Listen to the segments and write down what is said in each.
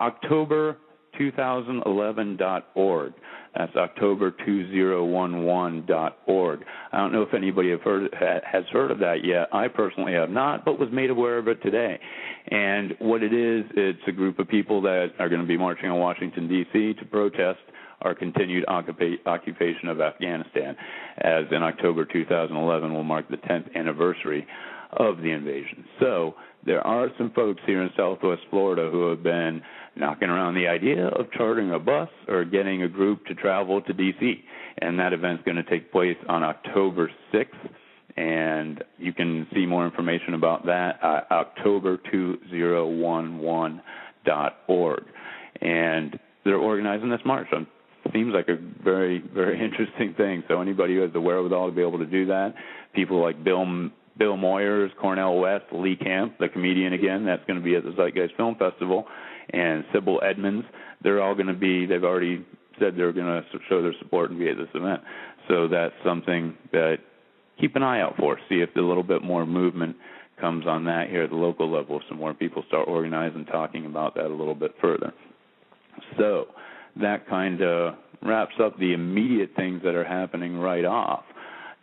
October2011.org. That's October2011.org. I don't know if anybody has heard of that yet. I personally have not, but was made aware of it today. And what it is, it's a group of people that are going to be marching on Washington, D.C. to protest our continued occupation of Afghanistan, as in October 2011 will mark the 10th anniversary of the invasion. So there are some folks here in Southwest Florida who have been knocking around the idea of chartering a bus or getting a group to travel to D.C., and that event's going to take place on October 6th, and you can see more information about that at October2011.org. And they're organizing this march. Seems like a very, very interesting thing. So anybody who has the wherewithal to be able to do that, people like Bill Moyers, Cornel West, Lee Camp, the comedian again, that's going to be at the Zeitgeist Film Festival, and Sybil Edmonds, they're all going to be, they've already said they're going to show their support and be at this event. So that's something that keep an eye out for, see if a little bit more movement comes on that here at the local level, some more people start organizing, talking about that a little bit further. So that kind of wraps up the immediate things that are happening right off.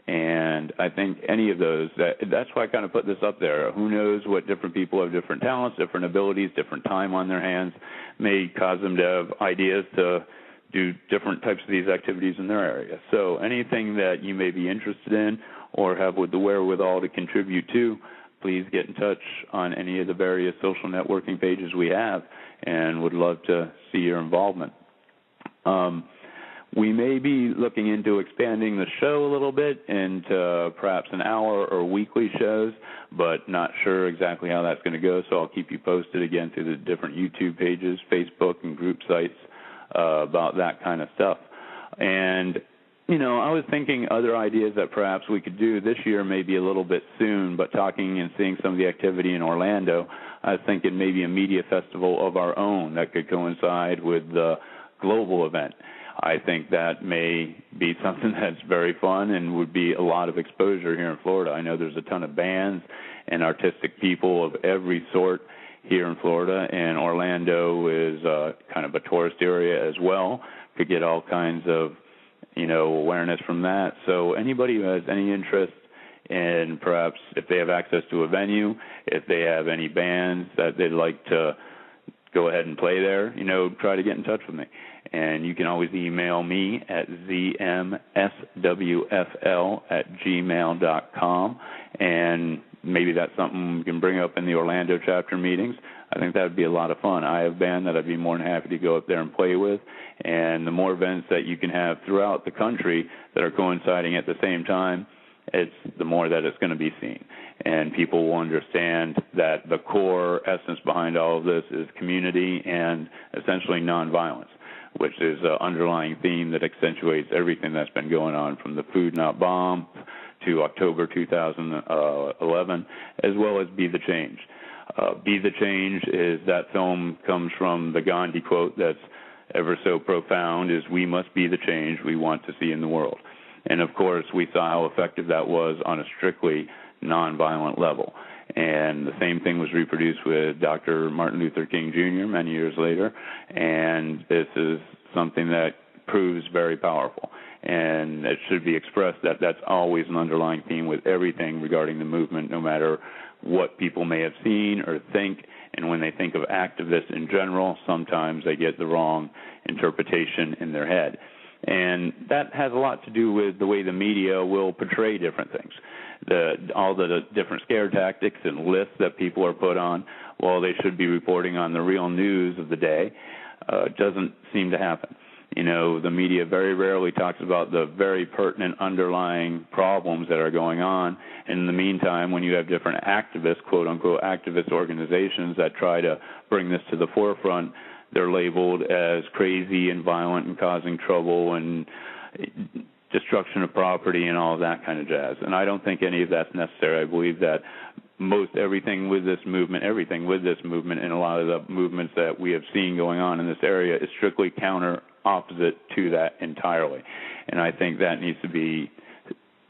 And I think any of those, that's why I kind of put this up there. Who knows what different people have, different talents, different abilities, different time on their hands, may cause them to have ideas to do different types of these activities in their area. So anything that you may be interested in or have with the wherewithal to contribute to, please get in touch on any of the various social networking pages we have, and would love to see your involvement. We may be looking into expanding the show a little bit into perhaps an hour or weekly shows, but not sure exactly how that's going to go, so I'll keep you posted again through the different YouTube pages, Facebook, and group sites about that kind of stuff. And, you know, I was thinking other ideas that perhaps we could do this year, maybe a little bit soon, but talking and seeing some of the activity in Orlando, I was thinking maybe a media festival of our own that could coincide with the global event. I think that may be something that's very fun and would be a lot of exposure here in Florida. I know there's a ton of bands and artistic people of every sort here in Florida, and Orlando is kind of a tourist area as well. Could get all kinds of, you know, awareness from that. So anybody who has any interest in perhaps if they have access to a venue, if they have any bands that they'd like to go ahead and play there, you know, try to get in touch with me. And you can always email me at zmswfl@gmail.com, and maybe that's something we can bring up in the Orlando chapter meetings. I think that would be a lot of fun. I have a band that I'd be more than happy to go up there and play with, and the more events that you can have throughout the country that are coinciding at the same time, it's the more that it's going to be seen. And people will understand that the core essence behind all of this is community and essentially nonviolence, which is an underlying theme that accentuates everything that's been going on from the Food Not Bomb to October 2011, as well as Be the Change. Be the Change is that film comes from the Gandhi quote that's ever so profound, is we must be the change we want to see in the world. And, of course, we saw how effective that was on a strictly nonviolent level. And the same thing was reproduced with Dr. Martin Luther King Jr. many years later, and this is something that proves very powerful. And it should be expressed that that's always an underlying theme with everything regarding the movement, no matter what people may have seen or think. And when they think of activists in general, sometimes they get the wrong interpretation in their head. And that has a lot to do with the way the media will portray different things. All the different scare tactics and lists that people are put on, while they should be reporting on the real news of the day, doesn't seem to happen. You know, the media very rarely talks about the very pertinent underlying problems that are going on. And in the meantime, when you have different activists, quote-unquote activist organizations that try to bring this to the forefront, they're labeled as crazy and violent and causing trouble and destruction of property and all of that kind of jazz. And I don't think any of that's necessary. I believe that everything with this movement and a lot of the movements that we have seen going on in this area is strictly opposite to that entirely. And I think that needs to be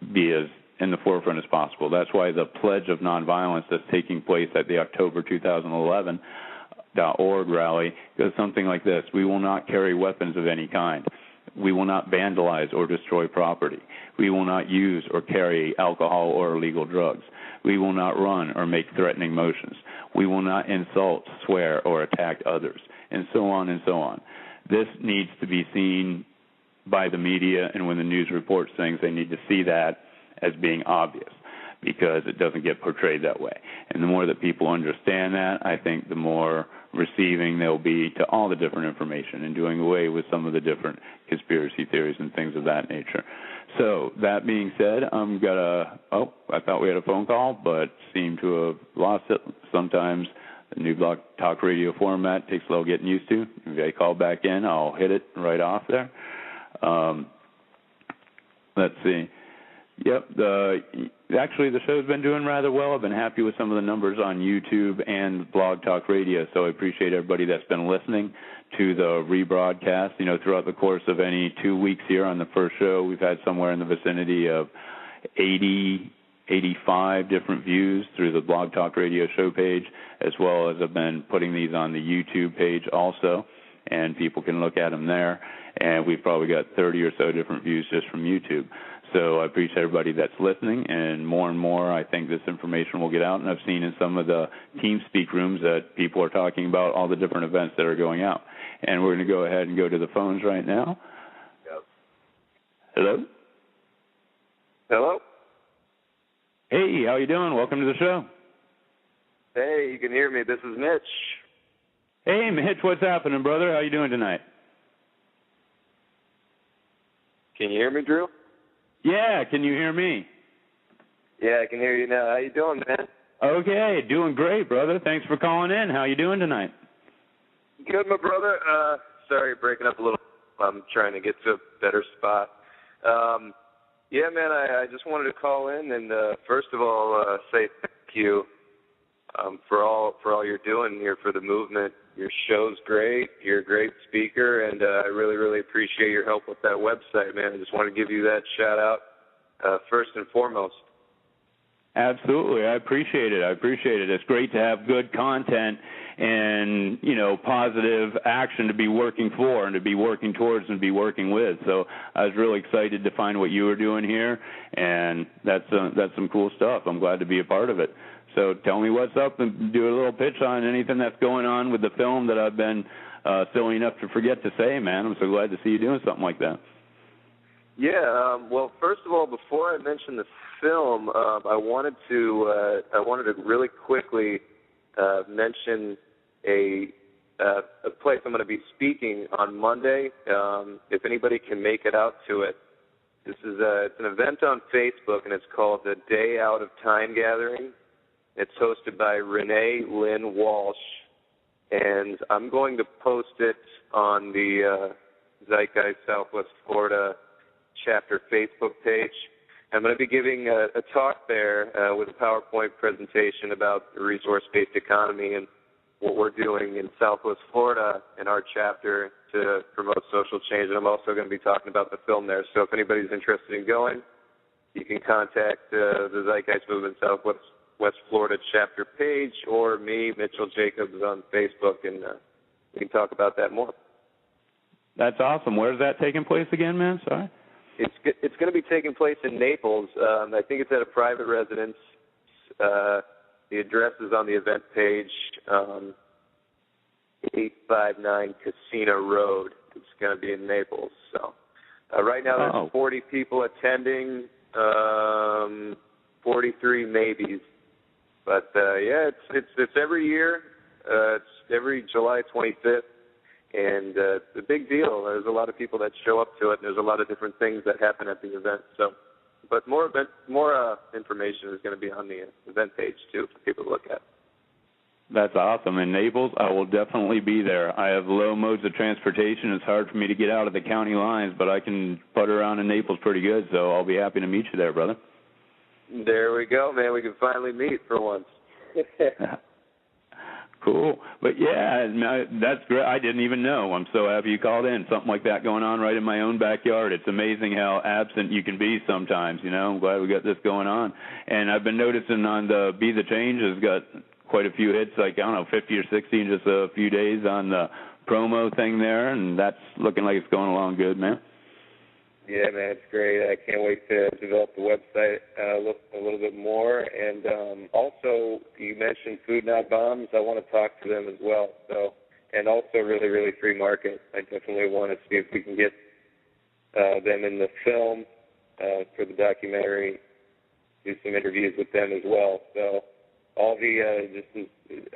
as in the forefront as possible. That's why the Pledge of Nonviolence that's taking place at the October 2011 .org rally goes something like this: we will not carry weapons of any kind. We will not vandalize or destroy property. We will not use or carry alcohol or illegal drugs. We will not run or make threatening motions. We will not insult, swear, or attack others, and so on and so on. This needs to be seen by the media, and when the news reports things, they need to see that as being obvious, because it doesn't get portrayed that way. And the more that people understand that, I think the more receiving they'll be to all the different information and doing away with some of the different conspiracy theories and things of that nature. So that being said, I thought we had a phone call, but seem to have lost it. Sometimes the new Blog Talk Radio format takes a little getting used to. If I call back in, I'll hit it right off there. Let's see. Yep. Actually, the show's been doing rather well. I've been happy with some of the numbers on YouTube and Blog Talk Radio, so I appreciate everybody that's been listening to the rebroadcast. Throughout the course of any 2 weeks here on the first show, we've had somewhere in the vicinity of 80, 85 different views through the Blog Talk Radio show page, as well as I've been putting these on the YouTube page also, and people can look at them there. And we've probably got 30 or so different views just from YouTube. So I appreciate everybody that's listening, and more, I think this information will get out. And I've seen in some of the TeamSpeak rooms that people are talking about all the different events that are going out. And we're going to go ahead and go to the phones right now. Yep. Hello? Hello? Hey, how you doing? Welcome to the show. Hey, you can hear me. This is Mitch. Hey, Mitch, what's happening, brother? How you doing tonight? Can you hear me, Drew? Yeah, can you hear me? Yeah, I can hear you now. How you doing, man? Okay, doing great, brother. Thanks for calling in. How you doing tonight? Good, my brother. Sorry, breaking up a little. I'm trying to get to a better spot. Yeah, man, I just wanted to call in and first of all say thank you for all you're doing here for the movement. Your show's great. You're a great speaker, and I really, really appreciate your help with that website, man. I just want to give you that shout-out first and foremost. Absolutely. I appreciate it. It's great to have good content and, positive action to be working for and to be working towards and be working with. So I was really excited to find what you were doing here, and that's some cool stuff. I'm glad to be a part of it. So tell me what's up and do a little pitch on anything that's going on with the film that I've been silly enough to forget to say, man. I'm so glad to see you doing something like that. Yeah, well, first of all, before I mention the film, I wanted to really quickly mention a place I'm going to be speaking on Monday. If anybody can make it out to it, it's an event on Facebook, and it's called the Day Out of Time Gathering. It's hosted by Renee Lynn Walsh, and I'm going to post it on the Zeitgeist Southwest Florida chapter Facebook page. I'm going to be giving a talk there with a PowerPoint presentation about the resource-based economy and what we're doing in Southwest Florida in our chapter to promote social change. And I'm also going to be talking about the film there. So if anybody's interested in going, you can contact the Zeitgeist Movement Southwest Florida chapter page or me, Mitchell Jacobs, on Facebook, and we can talk about that more. That's awesome. Where's that taking place again, man? Sorry. It's going to be taking place in Naples. I think it's at a private residence. The address is on the event page, 859 Casino Road. It's going to be in Naples. So right now there's 40 people attending, 43 maybes. But, yeah, it's every year. It's every July 25th. And it's a big deal. There's a lot of people that show up to it, and there's a lot of different things that happen at the event. So, but more information is going to be on the event page, too, for people to look at. That's awesome. In Naples, I will definitely be there. I have low modes of transportation. It's hard for me to get out of the county lines, but I can putter around in Naples pretty good, so I'll be happy to meet you there, brother. There we go, man. We can finally meet for once. Cool. But, yeah, that's great. I didn't even know. I'm so happy you called in. Something like that going on right in my own backyard. It's amazing how absent you can be sometimes, you know. I'm glad we got this going on. And I've been noticing on the Be the Change has got quite a few hits, like, I don't know, 50 or 60 in just a few days on the promo thing there, and that's looking like it's going along good, man. Yeah, man, it's great. I can't wait to develop the website a little bit more. And also, you mentioned Food Not Bombs. I want to talk to them as well. So, and also really, really free market. I definitely want to see if we can get them in the film for the documentary, do some interviews with them as well. So all the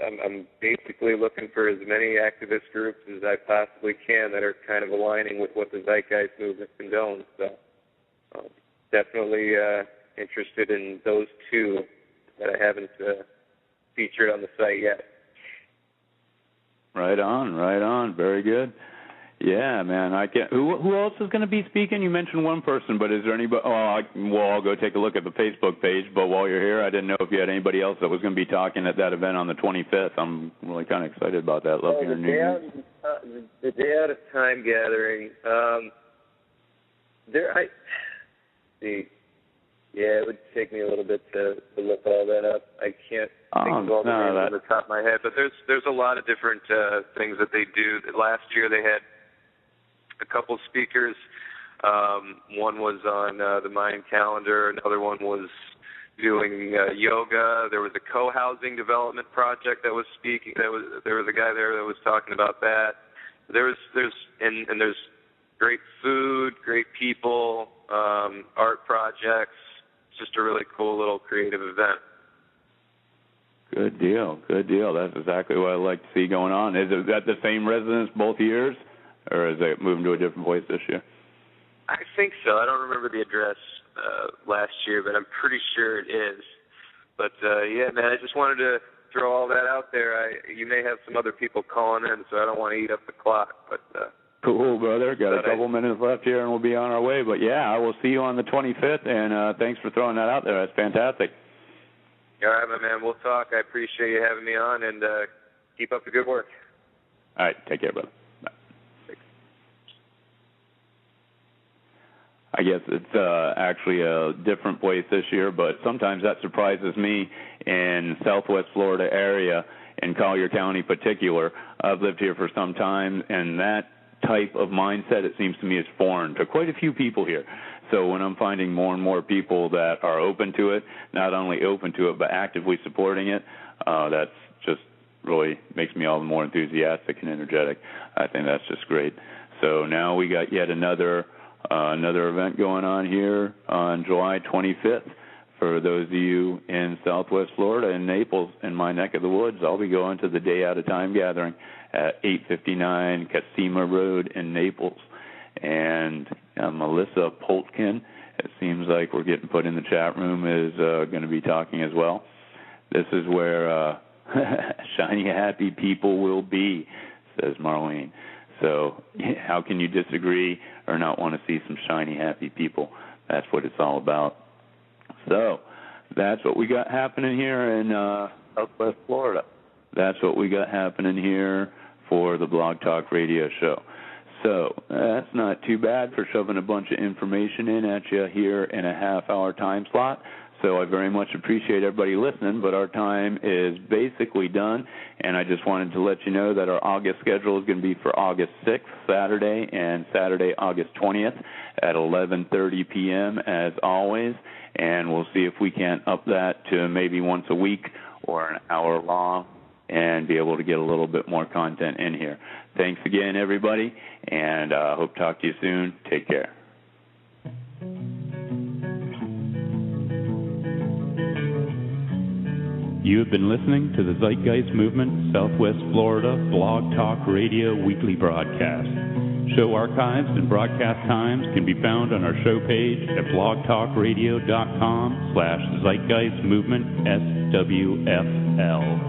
I'm basically looking for as many activist groups as I possibly can that are kind of aligning with what the Zeitgeist movement condones. So definitely interested in those two that I haven't featured on the site yet. Right on. Very good. Yeah, man. I can't. Who else is going to be speaking? You mentioned one person, but is there anybody? I'll go take a look at the Facebook page. But while you're here, I didn't know if you had anybody else that was going to be talking at that event on the 25th. I'm really kind of excited about that. Love your news. The day out of time gathering. Yeah, it would take me a little bit to look all that up. I can't think of all the names on the top of my head, but there's a lot of different things that they do. Last year they had a couple speakers. One was on the Mayan calendar. Another one was doing yoga. There was a co-housing development project that was speaking. There was a guy there that was talking about that. There's great food, great people, art projects. It's just a really cool little creative event. Good deal. That's exactly what I like to see going on. Is it at the same residence both years, or is it moving to a different place this year? I think so. I don't remember the address last year, but I'm pretty sure it is. But, yeah, man, I just wanted to throw all that out there. You may have some other people calling in, so I don't want to eat up the clock. But cool, brother. Got a couple minutes left here, and we'll be on our way. But, yeah, I will see you on the 25th, and thanks for throwing that out there. That's fantastic. All right, my man. We'll talk. I appreciate you having me on, and keep up the good work. All right. Take care, brother. Bye. Thanks. I guess it's actually a different place this year, but sometimes that surprises me in Southwest Florida area, in Collier County in particular. I've lived here for some time, and that type of mindset, it seems to me, is foreign to quite a few people here. So when I'm finding more and more people that are open to it, not only open to it, but actively supporting it, that's just really makes me all the more enthusiastic and energetic. I think that's just great. So now we got yet another event going on here on July 25th. For those of you in Southwest Florida, in Naples, in my neck of the woods, I'll be going to the Day Out of Time gathering at 859 Casima Road in Naples. And Melissa Poltkin, it seems like we're getting put in the chat room, is going to be talking as well. This is where shiny, happy people will be, says Marlene. So how can you disagree or not want to see some shiny, happy people? That's what it's all about. So that's what we got happening here in Southwest Florida. That's what we got happening here for the Blog Talk Radio Show. So that's not too bad for shoving a bunch of information in at you here in a half-hour time slot. So I very much appreciate everybody listening, but our time is basically done, and I just wanted to let you know that our August schedule is going to be for August 6th, Saturday, and Saturday, August 20th at 11:30 p.m. as always, and we'll see if we can't up that to maybe once a week or an hour long and be able to get a little bit more content in here. Thanks again, everybody, and hope to talk to you soon. Take care. You have been listening to the Zeitgeist Movement Southwest Florida Blog Talk Radio weekly broadcast. Show archives and broadcast times can be found on our show page at blogtalkradio.com/Zeitgeist Movement SWFL.